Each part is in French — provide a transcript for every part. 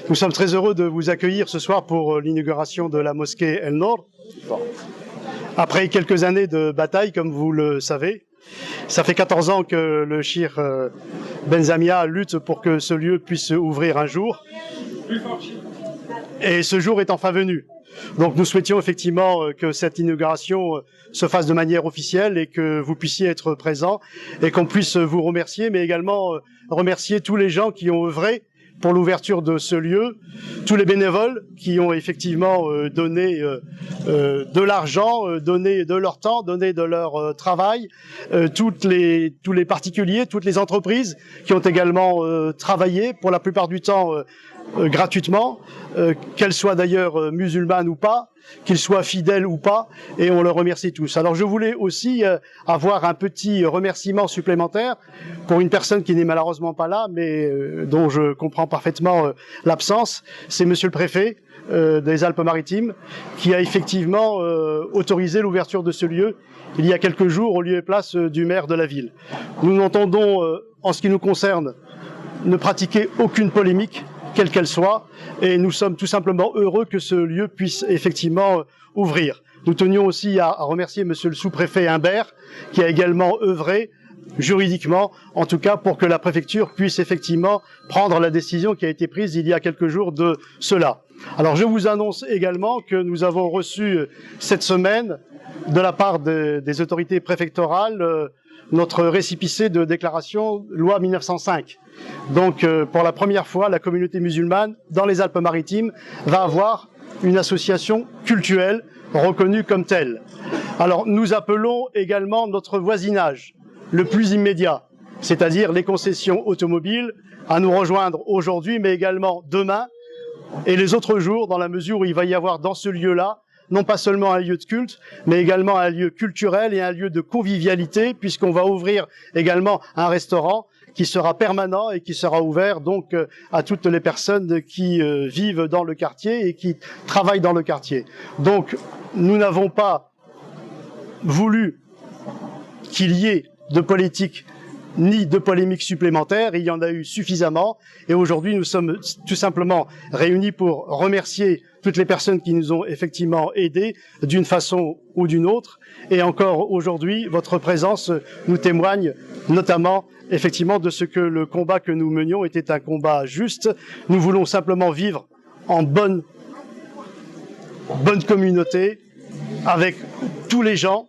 Nous sommes très heureux de vous accueillir ce soir pour l'inauguration de la mosquée El Nour. Après quelques années de bataille, comme vous le savez, ça fait 14 ans que le Cheikh Benzamia lutte pour que ce lieu puisse ouvrir un jour. Et ce jour est enfin venu. Donc nous souhaitions effectivement que cette inauguration se fasse de manière officielle et que vous puissiez être présents et qu'on puisse vous remercier, mais également remercier tous les gens qui ont œuvré pour l'ouverture de ce lieu, tous les bénévoles qui ont effectivement donné de l'argent, donné de leur temps, donné de leur travail, tous les particuliers, toutes les entreprises qui ont également travaillé, pour la plupart du temps gratuitement, qu'elles soient d'ailleurs musulmanes ou pas, qu'ils soient fidèles ou pas, et on leur remercie tous. Alors je voulais aussi avoir un petit remerciement supplémentaire pour une personne qui n'est malheureusement pas là, mais dont je comprends parfaitement l'absence. C'est Monsieur le Préfet des Alpes-Maritimes, qui a effectivement autorisé l'ouverture de ce lieu il y a quelques jours au lieu et place du maire de la ville. Nous n'entendons, en ce qui nous concerne, ne pratiquer aucune polémique, quelle qu'elle soit, et nous sommes tout simplement heureux que ce lieu puisse effectivement ouvrir. Nous tenions aussi à remercier Monsieur le sous-préfet Humbert, qui a également œuvré juridiquement, en tout cas pour que la préfecture puisse effectivement prendre la décision qui a été prise il y a quelques jours de cela. Alors je vous annonce également que nous avons reçu cette semaine, de la part des autorités préfectorales, notre récépissé de déclaration loi 1905. Donc pour la première fois, la communauté musulmane dans les Alpes-Maritimes va avoir une association cultuelle reconnue comme telle. Alors nous appelons également notre voisinage le plus immédiat, c'est-à-dire les concessions automobiles, à nous rejoindre aujourd'hui, mais également demain et les autres jours, dans la mesure où il va y avoir dans ce lieu-là non pas seulement un lieu de culte, mais également un lieu culturel et un lieu de convivialité, puisqu'on va ouvrir également un restaurant qui sera permanent et qui sera ouvert donc à toutes les personnes qui vivent dans le quartier et qui travaillent dans le quartier. Donc nous n'avons pas voulu qu'il y ait de politique ni de polémiques supplémentaires, il y en a eu suffisamment, et aujourd'hui nous sommes tout simplement réunis pour remercier toutes les personnes qui nous ont effectivement aidés d'une façon ou d'une autre, et encore aujourd'hui votre présence nous témoigne notamment effectivement de ce que le combat que nous menions était un combat juste. Nous voulons simplement vivre en bonne communauté avec tous les gens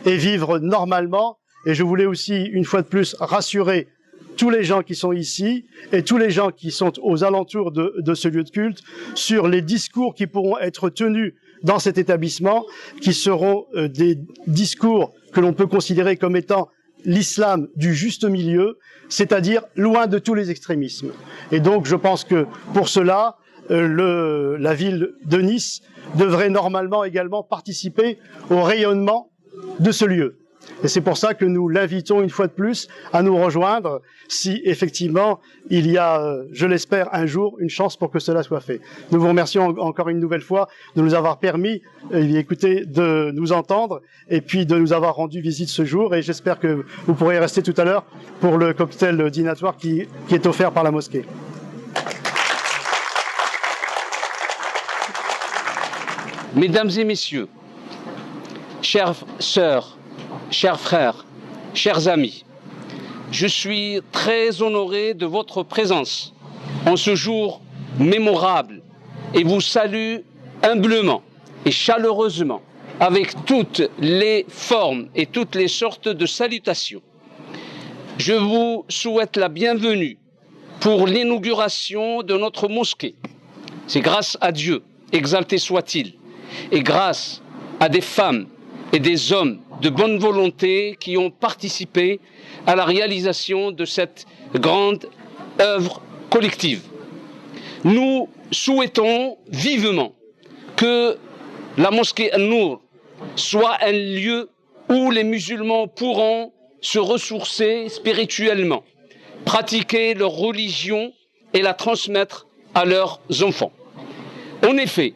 et vivre normalement. Et je voulais aussi, une fois de plus, rassurer tous les gens qui sont ici et tous les gens qui sont aux alentours de ce lieu de culte sur les discours qui pourront être tenus dans cet établissement, qui seront des discours que l'on peut considérer comme étant l'islam du juste milieu, c'est-à-dire loin de tous les extrémismes. Et donc je pense que pour cela, la ville de Nice devrait normalement également participer au rayonnement de ce lieu. Et c'est pour ça que nous l'invitons une fois de plus à nous rejoindre si effectivement il y a, je l'espère, un jour une chance pour que cela soit fait. Nous vous remercions encore une nouvelle fois de nous avoir permis, écoutez, de nous entendre et puis de nous avoir rendu visite ce jour, et j'espère que vous pourrez rester tout à l'heure pour le cocktail dînatoire qui est offert par la mosquée. Mesdames et messieurs, chères sœurs, chers frères, chers amis, je suis très honoré de votre présence en ce jour mémorable et vous salue humblement et chaleureusement avec toutes les formes et toutes les sortes de salutations. Je vous souhaite la bienvenue pour l'inauguration de notre mosquée. C'est grâce à Dieu, exalté soit-il, et grâce à des femmes et des hommes de bonne volonté qui ont participé à la réalisation de cette grande œuvre collective. Nous souhaitons vivement que la mosquée An-Nour soit un lieu où les musulmans pourront se ressourcer spirituellement, pratiquer leur religion et la transmettre à leurs enfants. En effet,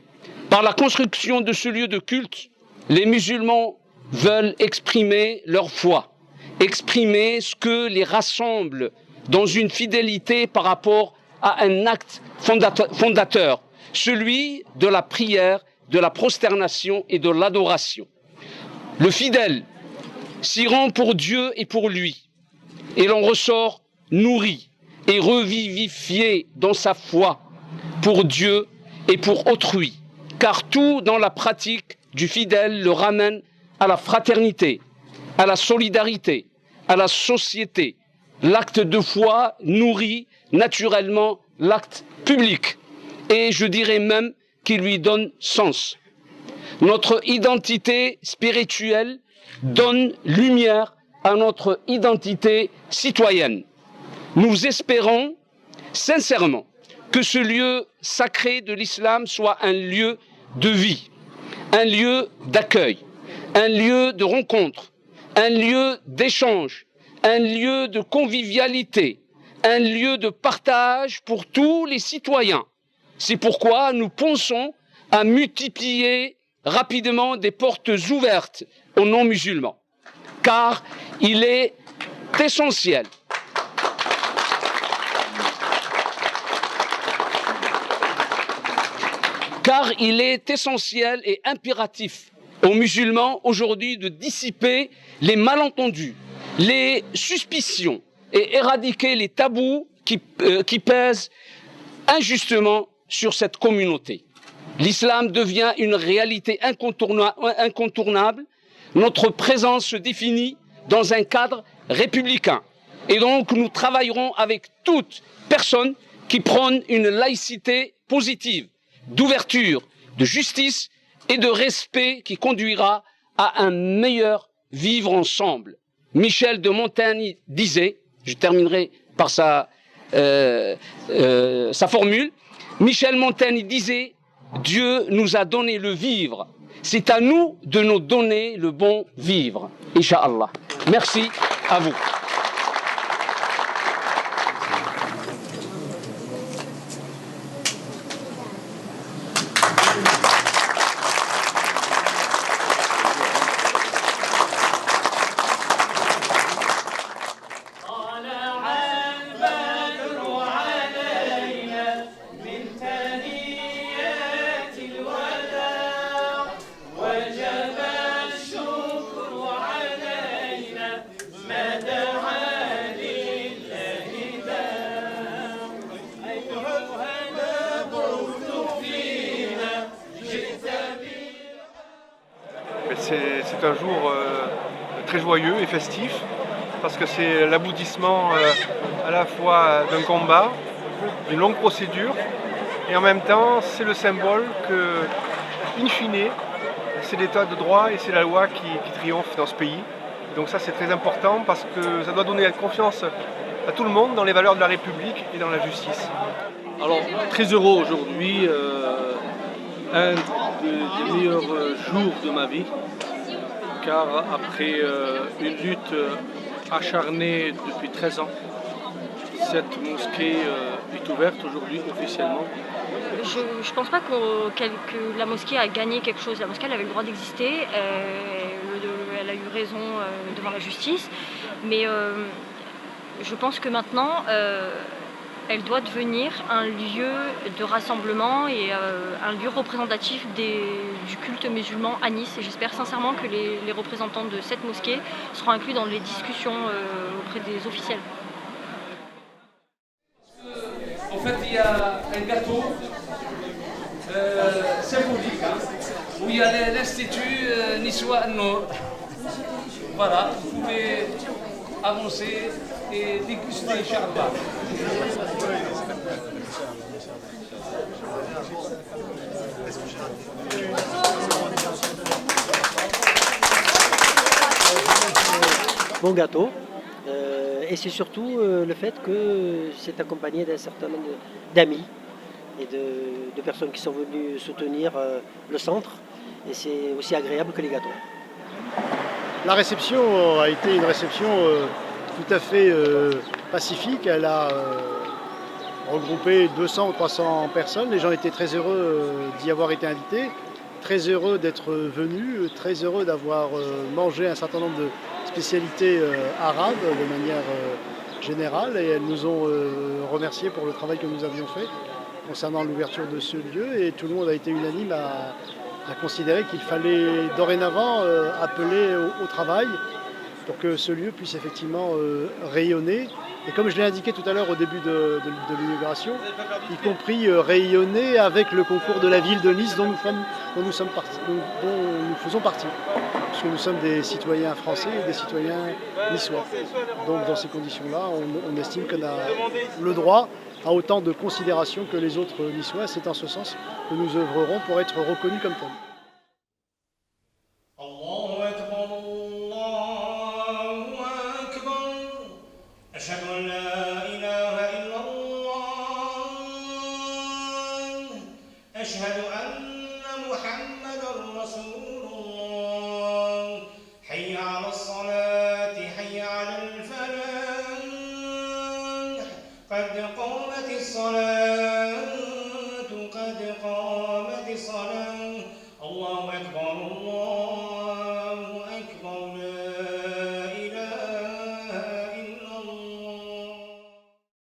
par la construction de ce lieu de culte, les musulmans veulent exprimer leur foi, exprimer ce que les rassemble dans une fidélité par rapport à un acte fondateur, celui de la prière, de la prosternation et de l'adoration. Le fidèle s'y rend pour Dieu et pour lui, et l'on ressort nourri et revivifié dans sa foi pour Dieu et pour autrui, car tout dans la pratique du fidèle le ramène à la fraternité, à la solidarité, à la société. L'acte de foi nourrit naturellement l'acte public, et je dirais même qu'il lui donne sens. Notre identité spirituelle donne lumière à notre identité citoyenne. Nous espérons sincèrement que ce lieu sacré de l'islam soit un lieu de vie, un lieu d'accueil, un lieu de rencontre, un lieu d'échange, un lieu de convivialité, un lieu de partage pour tous les citoyens. C'est pourquoi nous pensons à multiplier rapidement des portes ouvertes aux non-musulmans, car il est essentiel et impératif aux musulmans aujourd'hui de dissiper les malentendus, les suspicions et éradiquer les tabous qui pèsent injustement sur cette communauté. L'islam devient une réalité incontournable. Notre présence se définit dans un cadre républicain. Et donc, nous travaillerons avec toute personne qui prône une laïcité positive, d'ouverture, de justice et de respect qui conduira à un meilleur vivre ensemble. Michel de Montaigne disait, je terminerai par sa formule, Michel Montaigne disait: Dieu nous a donné le vivre. C'est à nous de nous donner le bon vivre. Inch'Allah. Merci à vous. C'est un jour très joyeux et festif parce que c'est l'aboutissement à la fois d'un combat, d'une longue procédure et en même temps c'est le symbole que, in fine, c'est l'état de droit et c'est la loi qui triomphe dans ce pays. Donc ça c'est très important parce que ça doit donner confiance à tout le monde dans les valeurs de la République et dans la justice. Alors très heureux aujourd'hui, un des meilleurs jours de ma vie. Car après une lutte acharnée depuis 13 ans, cette mosquée est ouverte aujourd'hui officiellement. Je ne pense pas que la mosquée a gagné quelque chose. La mosquée elle avait le droit d'exister, elle a eu raison devant la justice, mais je pense que maintenant elle doit devenir un lieu de rassemblement et un lieu représentatif du culte musulman à Nice. Et j'espère sincèrement que les représentants de cette mosquée seront inclus dans les discussions auprès des officiels. En fait, il y a un gâteau symbolique où il y a l'institut niçois An-Nour. Voilà, vous pouvez avancer et déguster, Inch'Allah. Bon gâteau, et c'est surtout le fait que c'est accompagné d'un certain nombre d'amis et de personnes qui sont venues soutenir le centre. Et c'est aussi agréable que les gâteaux. La réception a été une réception tout à fait pacifique. Elle a regroupé 200 ou 300 personnes. Les gens étaient très heureux d'y avoir été invités, très heureux d'être venus, très heureux d'avoir mangé un certain nombre de spécialités arabes de manière générale. Et elles nous ont remerciés pour le travail que nous avions fait concernant l'ouverture de ce lieu. Et tout le monde a été unanime à considérer qu'il fallait dorénavant appeler au travail pour que ce lieu puisse effectivement rayonner. Et comme je l'ai indiqué tout à l'heure au début de l'inauguration, y compris rayonner avec le concours de la ville de Nice dont nous faisons partie. Parce que nous sommes des citoyens français et des citoyens niçois. Donc dans ces conditions-là, on estime qu'on a le droit à autant de considération que les autres niçois. C'est en ce sens que nous œuvrerons pour être reconnus comme tels. أشهد أن لا إله إلا الله أشهد أن محمدا رسول الله حي على الصلاة حي على الفلاح قد قامت الصلاة قد قامت الصلاة الله أكبر الله